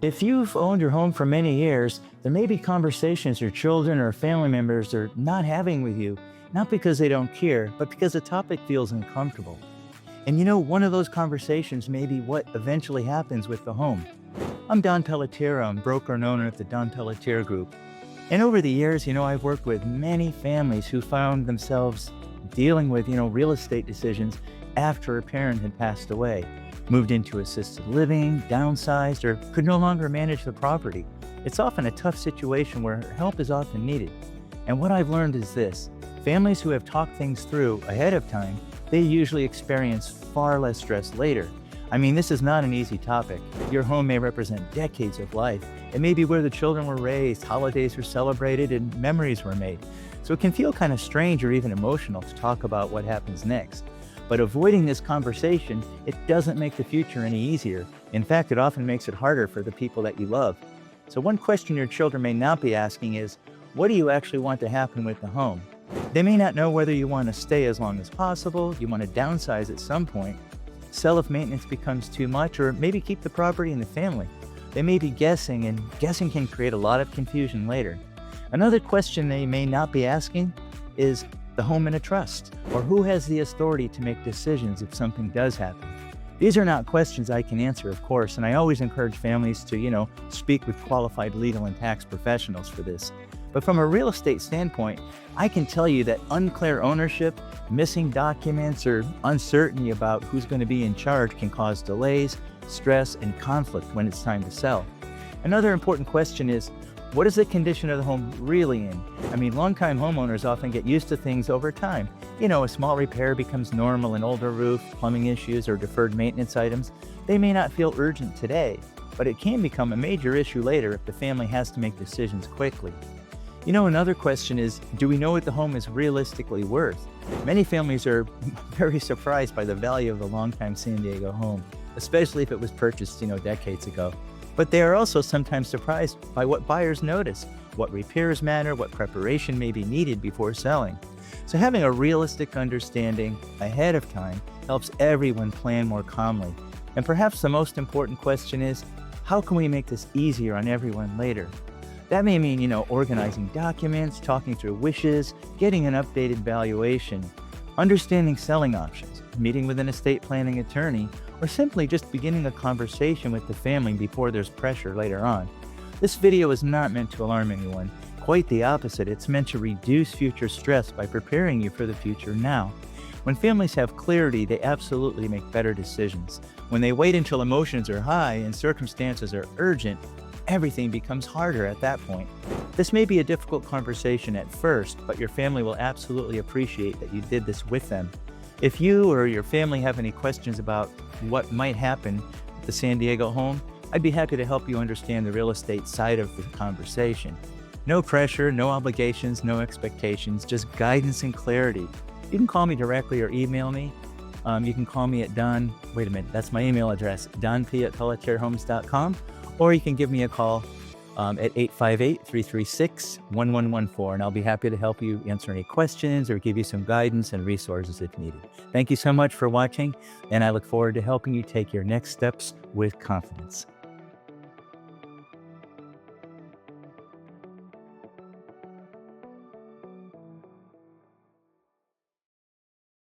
If you've owned your home for many years, there may be conversations your children or family members are not having with you, not because they don't care, but because the topic feels uncomfortable. And one of those conversations may be what eventually happens with the home. I'm Don Pelletier. I'm broker and owner at the Don Pelletier Group. And over the years, I've worked with many families who found themselves dealing with, real estate decisions after a parent had passed away, moved into assisted living, downsized, or could no longer manage the property. It's often a tough situation where help is often needed. And what I've learned is this: families who have talked things through ahead of time, they usually experience far less stress later. This is not an easy topic. Your home may represent decades of life. It may be where the children were raised, holidays were celebrated, and memories were made. So it can feel kind of strange or even emotional to talk about what happens next. But avoiding this conversation, it doesn't make the future any easier. In fact, it often makes it harder for the people that you love. So one question your children may not be asking is, what do you actually want to happen with the home? They may not know whether you want to stay as long as possible, you want to downsize at some point, sell if maintenance becomes too much, or maybe keep the property in the family. They may be guessing, and guessing can create a lot of confusion later. Another question they may not be asking is the home in a trust, or who has the authority to make decisions if something does happen. These are not questions I can answer, of course, and I always encourage families to, speak with qualified legal and tax professionals for this. But from a real estate standpoint, I can tell you that unclear ownership, missing documents, or uncertainty about who's going to be in charge can cause delays, stress, and conflict when it's time to sell. Another important question is, what is the condition of the home really in? Longtime homeowners often get used to things over time. A small repair becomes normal, an older roof, plumbing issues, or deferred maintenance items. They may not feel urgent today, but it can become a major issue later if the family has to make decisions quickly. Another question is, do we know what the home is realistically worth? Many families are very surprised by the value of the longtime San Diego home, especially if it was purchased, decades ago. But they are also sometimes surprised by what buyers notice, what repairs matter, what preparation may be needed before selling. So having a realistic understanding ahead of time helps everyone plan more calmly. And perhaps the most important question is, how can we make this easier on everyone later? That may mean, organizing documents, talking through wishes, getting an updated valuation, understanding selling options, meeting with an estate planning attorney, or simply just beginning a conversation with the family before there's pressure later on. This video is not meant to alarm anyone. Quite the opposite. It's meant to reduce future stress by preparing you for the future now. When families have clarity, they absolutely make better decisions. When they wait until emotions are high and circumstances are urgent, everything becomes harder at that point. This may be a difficult conversation at first, but your family will absolutely appreciate that you did this with them. If you or your family have any questions about what might happen with the San Diego home, I'd be happy to help you understand the real estate side of the conversation. No pressure, no obligations, no expectations, just guidance and clarity. You can call me directly or email me. You can call me at that's my email address, donp@pelletierhomes.com, or you can give me a call at 858-336-1114, and I'll be happy to help you answer any questions or give you some guidance and resources if needed. Thank you so much for watching, and I look forward to helping you take your next steps with confidence.